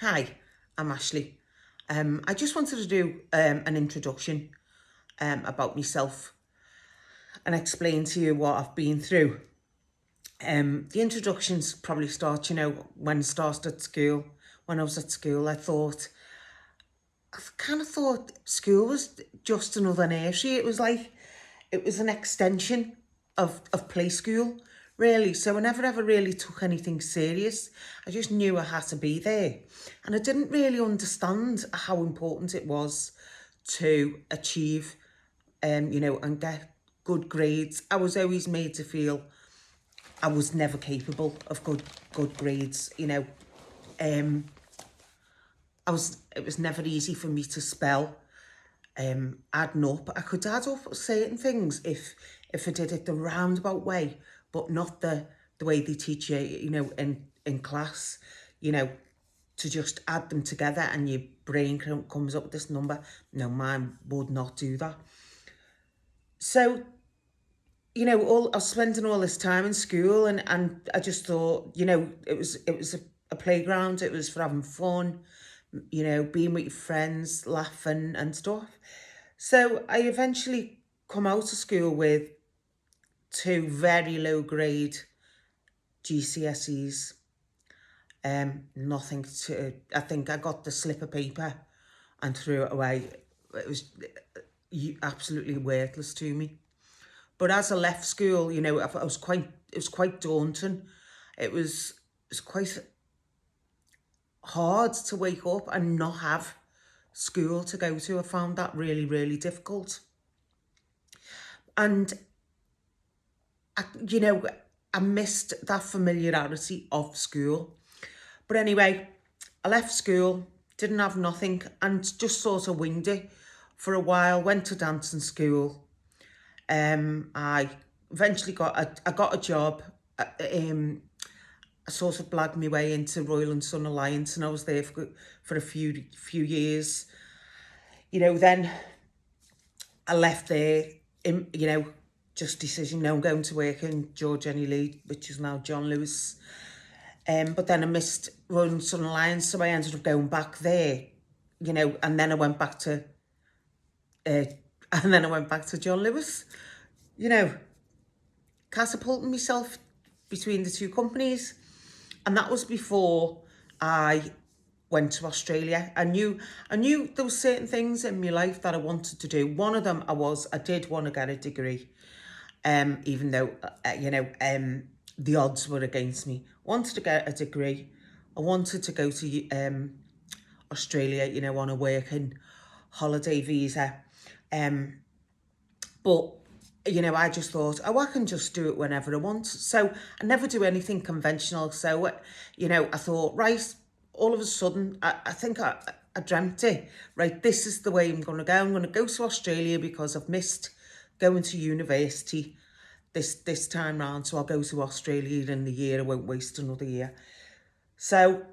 Hi, I'm Ashley. I just wanted to do an introduction about myself and explain to you what I've been through. The introductions probably start, when I started at school. When I was at school, I kind of thought school was just another nursery. It was an extension of play school, really. So I never ever really took anything serious. I just knew I had to be there. And I didn't really understand how important it was to achieve, and get good grades. I was always made to feel I was never capable of good grades, Um, it was never easy for me to spell adding up. I could add up certain things if I did it the roundabout way, but not the way they teach you, in class, you know, to just add them together and your brain comes up with this number. No, mine would not do that. So, I was spending all this time in school, and I just thought, it was a playground. It was for having fun, being with your friends, laughing and stuff. So I eventually come out of school with two very low grade GCSEs. Nothing to. I think I got the slip of paper and threw it away. It was absolutely worthless to me. But as I left school, I was quite. It was quite daunting. It was quite hard to wake up and not have school to go to. I found that really, really difficult. And I, you know, I missed that familiarity of school. But anyway, I left school, didn't have nothing, and just sort of winged it for a while. Went to dancing school. I eventually I got a job. I sort of blagged my way into Royal and Sun Alliance, and I was there for a few years. Then I left there. Just decision. No, I'm going to work in George Jenny Lee, which is now John Lewis. But then I missed Royal and Sun Alliance, so I ended up going back there. And then I went back to, uh, and then I went back to John Lewis. You know, catapulting myself between the two companies. And that was before I went to Australia. I knew there were certain things in my life that I wanted to do. One of them I did want to get a degree, even though, the odds were against me. Wanted to get a degree. I wanted to go to Australia, on a working holiday visa. But I just thought, oh, I can just do it whenever I want. So I never do anything conventional. So, I thought, right, all of a sudden, I think I dreamt it. Right, this is the way I'm going to go. I'm going to go to Australia because I've missed going to university this time round. So I'll go to Australia in the year. I won't waste another year. So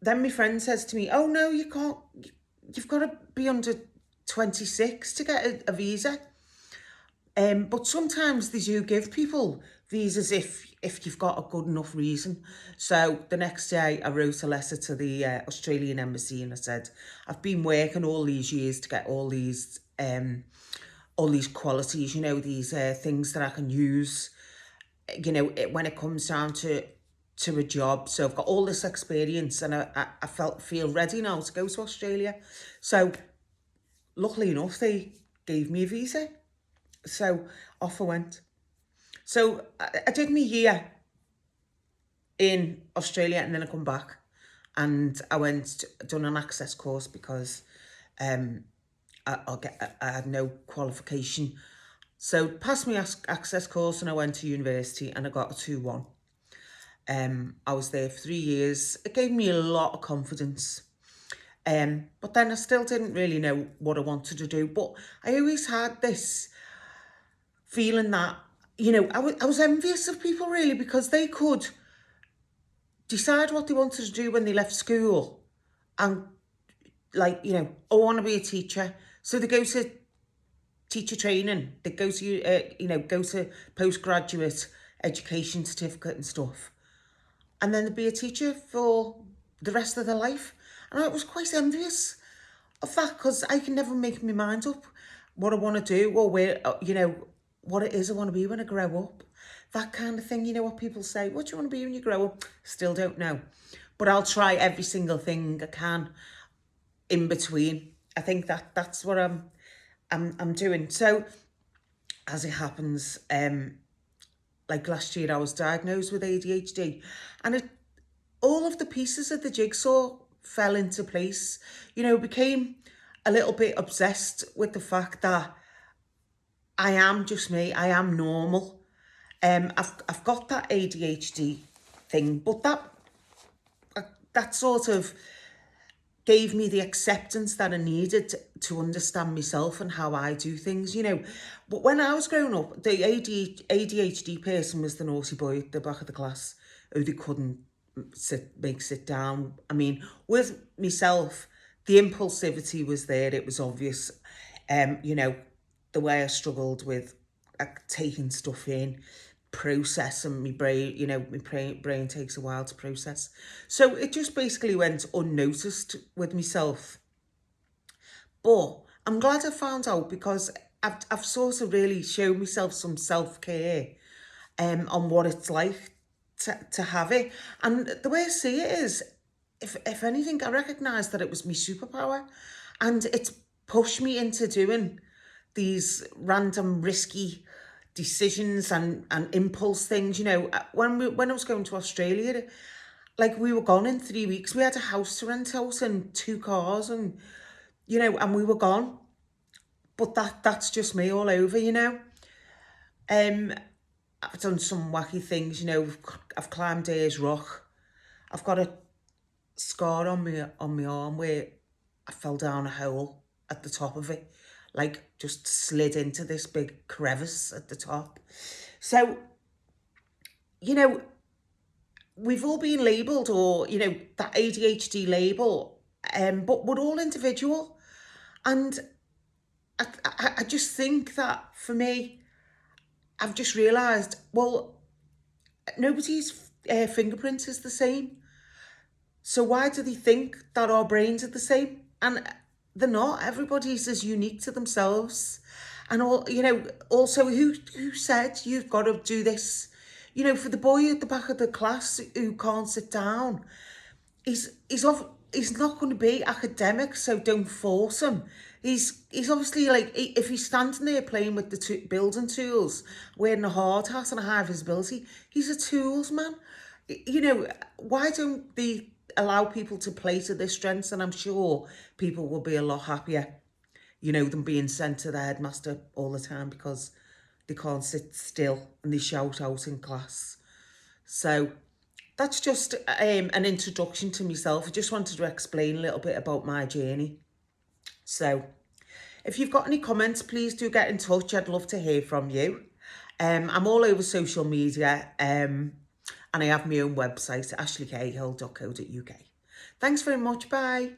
then my friend says to me, oh, no, you can't. You've got to be under 26 to get a visa. But sometimes they do give people visas if you've got a good enough reason. So the next day I wrote a letter to the Australian embassy and I said, I've been working all these years to get all these qualities, these things that I can use, when it comes down to a job. So I've got all this experience and I feel ready now to go to Australia. So luckily enough, they gave me a visa. So off I went. So I did my year in Australia and then I come back and done an access course because I had no qualification. So passed my access course and I went to university and I got a 2-1. I was there for 3 years. It gave me a lot of confidence. But then I still didn't really know what I wanted to do. But I always had this feeling that, I was envious of people really because they could decide what they wanted to do when they left school and I want to be a teacher. So they go to teacher training, they go to, go to postgraduate education certificate and stuff. And then they'd be a teacher for the rest of their life. And I was quite envious of that because I can never make my mind up what I want to do or where, what it is I want to be when I grow up. That kind of thing, what people say, what do you want to be when you grow up? Still don't know. But I'll try every single thing I can in between. I think that's what I'm doing. So as it happens, like last year I was diagnosed with ADHD, and all of the pieces of the jigsaw fell into place. Became a little bit obsessed with the fact that I am just me. I am normal. I've got that ADHD thing, but that sort of gave me the acceptance that I needed to understand myself and how I do things, But when I was growing up, the ADHD person was the naughty boy at the back of the class who they couldn't make sit down. I mean, with myself, the impulsivity was there. It was obvious, the way I struggled with taking stuff in, processing my brain, my brain takes a while to process. So it just basically went unnoticed with myself. But I'm glad I found out because I've sort of really shown myself some self-care on what it's like to have it. And the way I see it is, if anything, I recognise that it was my superpower, and it's pushed me into doing these random risky decisions and impulse things. When I was going to Australia, like we were gone in 3 weeks. We had a house to rent out and 2 cars, and and we were gone. But that's just me all over. I've done some wacky things. I've climbed Ayers Rock. I've got a scar on my arm where I fell down a hole at the top of it, like just slid into this big crevice at the top. So, we've all been labelled, or, that ADHD label, but we're all individual. And I just think that for me, I've just realised, well, nobody's fingerprint is the same. So why do they think that our brains are the same? And they're not. Everybody's as unique to themselves. And also who said you've got to do this? For the boy at the back of the class who can't sit down, he's not going to be academic, so don't force him. He's obviously, like, if he's standing there playing with the building tools, wearing a hard hat and a high visibility, he's a tools man. Why don't they allow people to play to their strengths? And I'm sure people will be a lot happier, than being sent to the headmaster all the time because they can't sit still and they shout out in class. So that's just an introduction to myself. I just wanted to explain a little bit about my journey. So if you've got any comments, please do get in touch. I'd love to hear from you. I'm all over social media, and I have my own website, ashleycahill.co.uk. Thanks very much. Bye.